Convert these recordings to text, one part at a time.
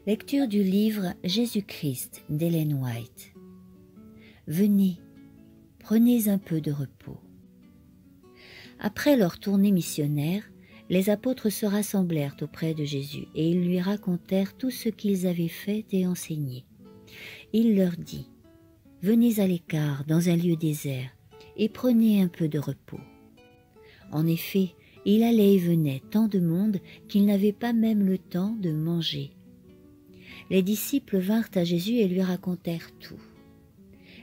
Lecture du livre Jésus-Christ d'Ellen White. Venez, prenez un peu de repos. Après leur tournée missionnaire, les apôtres se rassemblèrent auprès de Jésus et ils lui racontèrent tout ce qu'ils avaient fait et enseigné. Il leur dit : « Venez à l'écart dans un lieu désert et prenez un peu de repos. » En effet, il allait et venait tant de monde qu'ils n'avaient pas même le temps de manger. Les disciples vinrent à Jésus et lui racontèrent tout.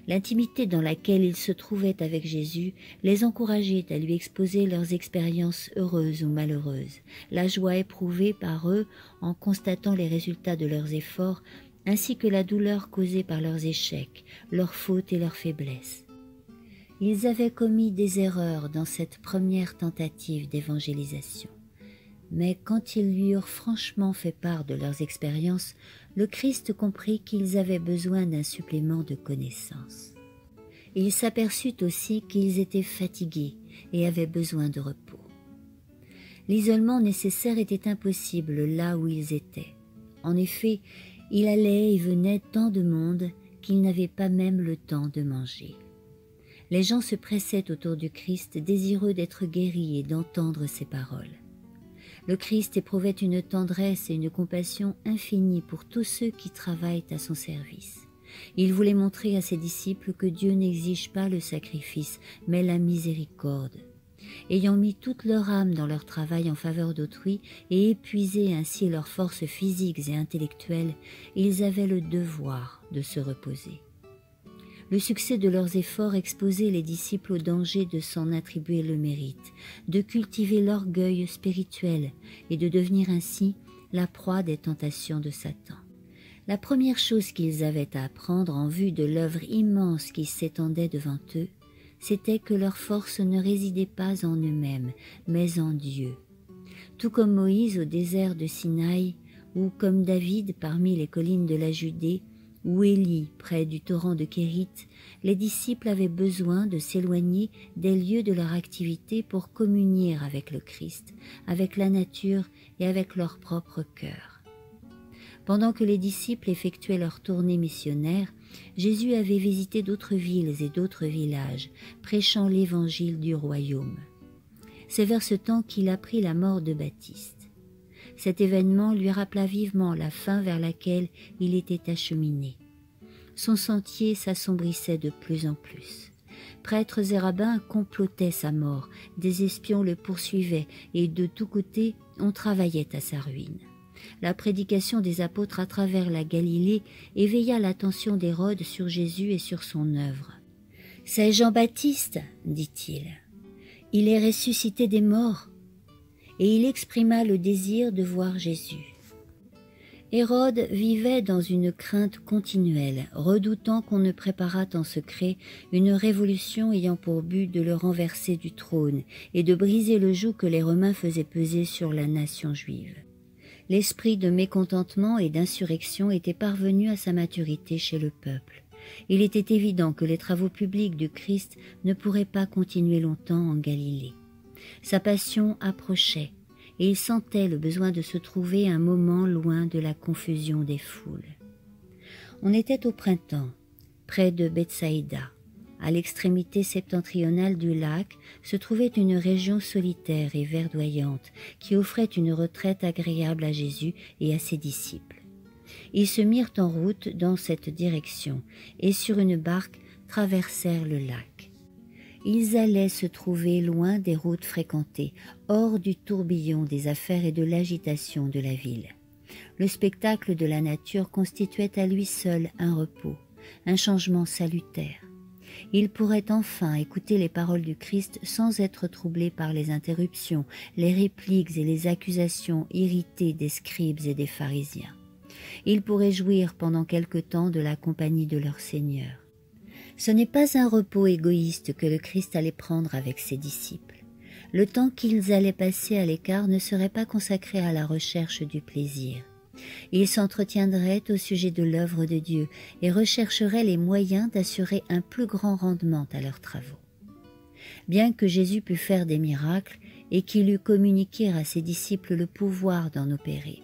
L'intimité dans laquelle ils se trouvaient avec Jésus les encourageait à lui exposer leurs expériences heureuses ou malheureuses, la joie éprouvée par eux en constatant les résultats de leurs efforts, ainsi que la douleur causée par leurs échecs, leurs fautes et leurs faiblesses. Ils avaient commis des erreurs dans cette première tentative d'évangélisation. Mais quand ils lui eurent franchement fait part de leurs expériences, le Christ comprit qu'ils avaient besoin d'un supplément de connaissances. Il s'aperçut aussi qu'ils étaient fatigués et avaient besoin de repos. L'isolement nécessaire était impossible là où ils étaient. En effet, il allait et venait tant de monde qu'ils n'avaient pas même le temps de manger. Les gens se pressaient autour du Christ, désireux d'être guéris et d'entendre ses paroles. Le Christ éprouvait une tendresse et une compassion infinie pour tous ceux qui travaillent à son service. Il voulait montrer à ses disciples que Dieu n'exige pas le sacrifice, mais la miséricorde. Ayant mis toute leur âme dans leur travail en faveur d'autrui et épuisé ainsi leurs forces physiques et intellectuelles, ils avaient le devoir de se reposer. Le succès de leurs efforts exposait les disciples au danger de s'en attribuer le mérite, de cultiver l'orgueil spirituel et de devenir ainsi la proie des tentations de Satan. La première chose qu'ils avaient à apprendre en vue de l'œuvre immense qui s'étendait devant eux, c'était que leur force ne résidait pas en eux-mêmes, mais en Dieu. Tout comme Moïse au désert de Sinaï, ou comme David parmi les collines de la Judée, ou Élie près du torrent de Kérit, les disciples avaient besoin de s'éloigner des lieux de leur activité pour communier avec le Christ, avec la nature et avec leur propre cœur. Pendant que les disciples effectuaient leur tournée missionnaire, Jésus avait visité d'autres villes et d'autres villages, prêchant l'évangile du royaume. C'est vers ce temps qu'il apprit la mort de Baptiste. Cet événement lui rappela vivement la fin vers laquelle il était acheminé. Son sentier s'assombrissait de plus en plus. Prêtres et rabbins complotaient sa mort, des espions le poursuivaient et de tous côtés on travaillait à sa ruine. La prédication des apôtres à travers la Galilée éveilla l'attention d'Hérode sur Jésus et sur son œuvre. « C'est Jean-Baptiste, dit-il. Il est ressuscité des morts. » Et il exprima le désir de voir Jésus. Hérode vivait dans une crainte continuelle, redoutant qu'on ne préparât en secret une révolution ayant pour but de le renverser du trône et de briser le joug que les Romains faisaient peser sur la nation juive. L'esprit de mécontentement et d'insurrection était parvenu à sa maturité chez le peuple. Il était évident que les travaux publics du Christ ne pourraient pas continuer longtemps en Galilée. Sa passion approchait, et il sentait le besoin de se trouver un moment loin de la confusion des foules. On était au printemps, près de Bethsaïda. À l'extrémité septentrionale du lac se trouvait une région solitaire et verdoyante qui offrait une retraite agréable à Jésus et à ses disciples. Ils se mirent en route dans cette direction et sur une barque traversèrent le lac. Ils allaient se trouver loin des routes fréquentées, hors du tourbillon des affaires et de l'agitation de la ville. Le spectacle de la nature constituait à lui seul un repos, un changement salutaire. Ils pourraient enfin écouter les paroles du Christ sans être troublés par les interruptions, les répliques et les accusations irritées des scribes et des pharisiens. Ils pourraient jouir pendant quelque temps de la compagnie de leur Seigneur. Ce n'est pas un repos égoïste que le Christ allait prendre avec ses disciples. Le temps qu'ils allaient passer à l'écart ne serait pas consacré à la recherche du plaisir. Ils s'entretiendraient au sujet de l'œuvre de Dieu et rechercheraient les moyens d'assurer un plus grand rendement à leurs travaux. Bien que Jésus pût faire des miracles et qu'il eût communiqué à ses disciples le pouvoir d'en opérer,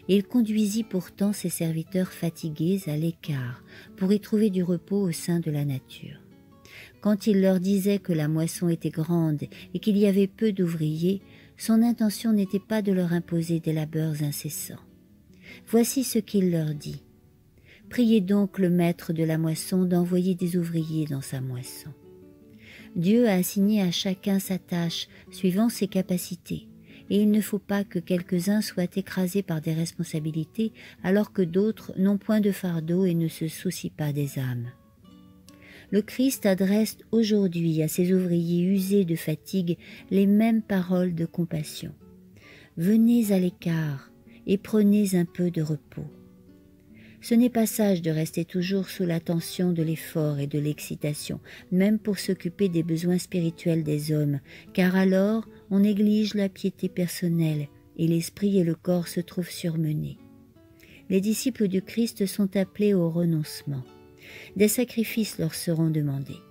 Il conduisit pourtant ses serviteurs fatigués à l'écart pour y trouver du repos au sein de la nature. Quand il leur disait que la moisson était grande et qu'il y avait peu d'ouvriers, son intention n'était pas de leur imposer des labeurs incessants. Voici ce qu'il leur dit. « Priez donc le maître de la moisson d'envoyer des ouvriers dans sa moisson. » Dieu a assigné à chacun sa tâche suivant ses capacités, et il ne faut pas que quelques-uns soient écrasés par des responsabilités alors que d'autres n'ont point de fardeau et ne se soucient pas des âmes. Le Christ adresse aujourd'hui à ses ouvriers usés de fatigue les mêmes paroles de compassion. « Venez à l'écart et prenez un peu de repos. » Ce n'est pas sage de rester toujours sous la tension de l'effort et de l'excitation, même pour s'occuper des besoins spirituels des hommes, car alors on néglige la piété personnelle et l'esprit et le corps se trouvent surmenés. Les disciples du Christ sont appelés au renoncement. Des sacrifices leur seront demandés.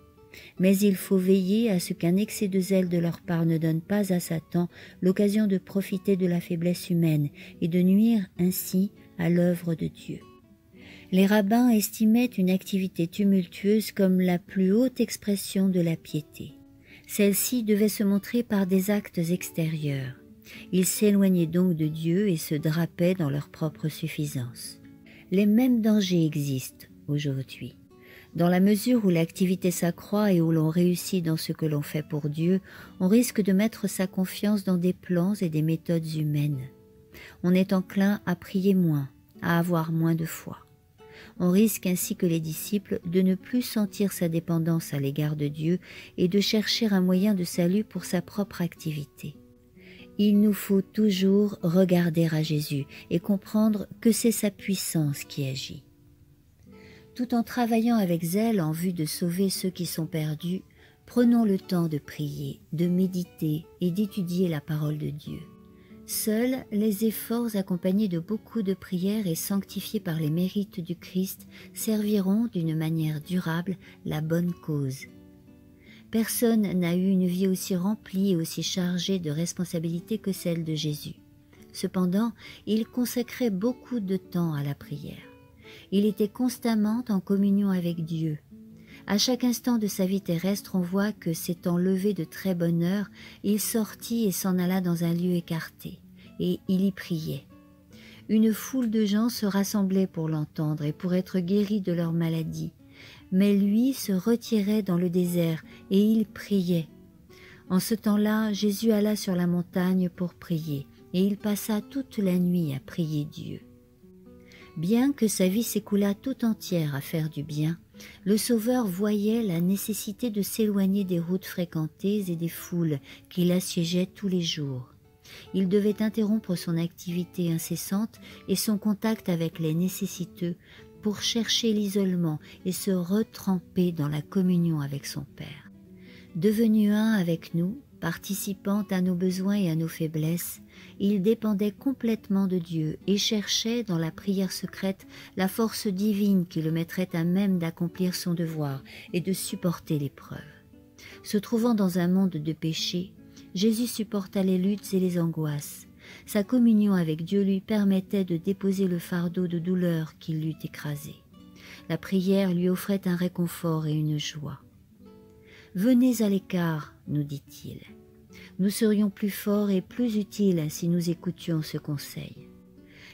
Mais il faut veiller à ce qu'un excès de zèle de leur part ne donne pas à Satan l'occasion de profiter de la faiblesse humaine et de nuire ainsi à l'œuvre de Dieu. Les rabbins estimaient une activité tumultueuse comme la plus haute expression de la piété. Celle-ci devait se montrer par des actes extérieurs. Ils s'éloignaient donc de Dieu et se drapaient dans leur propre suffisance. Les mêmes dangers existent aujourd'hui. Dans la mesure où l'activité s'accroît et où l'on réussit dans ce que l'on fait pour Dieu, on risque de mettre sa confiance dans des plans et des méthodes humaines. On est enclin à prier moins, à avoir moins de foi. On risque ainsi que les disciples de ne plus sentir sa dépendance à l'égard de Dieu et de chercher un moyen de salut pour sa propre activité. Il nous faut toujours regarder à Jésus et comprendre que c'est sa puissance qui agit. Tout en travaillant avec zèle en vue de sauver ceux qui sont perdus, prenons le temps de prier, de méditer et d'étudier la parole de Dieu. Seuls les efforts accompagnés de beaucoup de prières et sanctifiés par les mérites du Christ serviront d'une manière durable la bonne cause. Personne n'a eu une vie aussi remplie et aussi chargée de responsabilités que celle de Jésus. Cependant, il consacrait beaucoup de temps à la prière. Il était constamment en communion avec Dieu. À chaque instant de sa vie terrestre, on voit que s'étant levé de très bonne heure, il sortit et s'en alla dans un lieu écarté, et il y priait. Une foule de gens se rassemblait pour l'entendre et pour être guéris de leur maladie, mais lui se retirait dans le désert et il priait. En ce temps-là, Jésus alla sur la montagne pour prier, et il passa toute la nuit à prier Dieu. Bien que sa vie s'écoulât tout entière à faire du bien, le Sauveur voyait la nécessité de s'éloigner des routes fréquentées et des foules qui l'assiégeaient tous les jours. Il devait interrompre son activité incessante et son contact avec les nécessiteux pour chercher l'isolement et se retremper dans la communion avec son Père. Devenu un avec nous, participant à nos besoins et à nos faiblesses, il dépendait complètement de Dieu et cherchait dans la prière secrète la force divine qui le mettrait à même d'accomplir son devoir et de supporter l'épreuve. Se trouvant dans un monde de péché, Jésus supporta les luttes et les angoisses. Sa communion avec Dieu lui permettait de déposer le fardeau de douleur qui l'eût écrasé. La prière lui offrait un réconfort et une joie. « Venez à l'écart, nous dit-il. Nous serions plus forts et plus utiles si nous écoutions ce conseil. »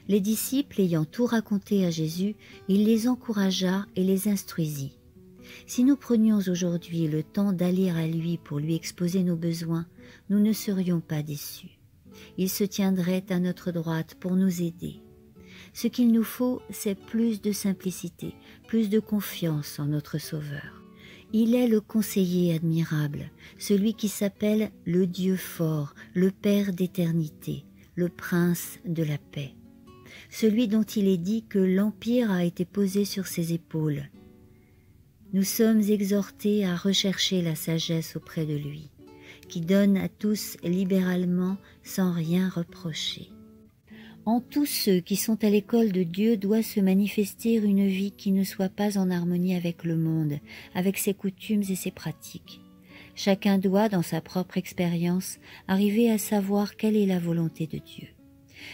Les disciples ayant tout raconté à Jésus, il les encouragea et les instruisit. Si nous prenions aujourd'hui le temps d'aller à lui pour lui exposer nos besoins, nous ne serions pas déçus. Il se tiendrait à notre droite pour nous aider. Ce qu'il nous faut, c'est plus de simplicité, plus de confiance en notre Sauveur. Il est le conseiller admirable, celui qui s'appelle le Dieu fort, le Père d'éternité, le Prince de la paix. Celui dont il est dit que l'Empire a été posé sur ses épaules. Nous sommes exhortés à rechercher la sagesse auprès de lui, qui donne à tous libéralement sans rien reprocher. En tous ceux qui sont à l'école de Dieu doit se manifester une vie qui ne soit pas en harmonie avec le monde, avec ses coutumes et ses pratiques. Chacun doit, dans sa propre expérience, arriver à savoir quelle est la volonté de Dieu.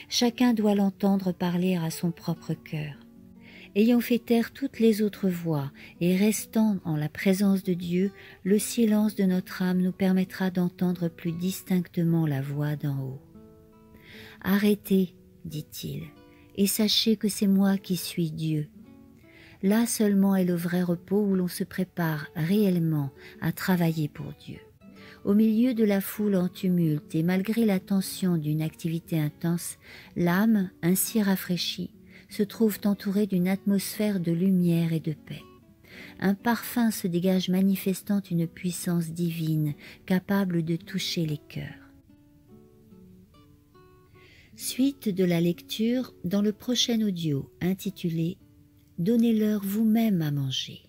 Chacun doit l'entendre parler à son propre cœur. Ayant fait taire toutes les autres voix et restant en la présence de Dieu, le silence de notre âme nous permettra d'entendre plus distinctement la voix d'en haut. « Arrêtez, dit-il, et sachez que c'est moi qui suis Dieu. » Là seulement est le vrai repos où l'on se prépare réellement à travailler pour Dieu. Au milieu de la foule en tumulte et malgré la tension d'une activité intense, l'âme, ainsi rafraîchie, se trouve entourée d'une atmosphère de lumière et de paix. Un parfum se dégage manifestant une puissance divine capable de toucher les cœurs. Suite de la lecture dans le prochain audio intitulé « Donnez-leur vous-même à manger ».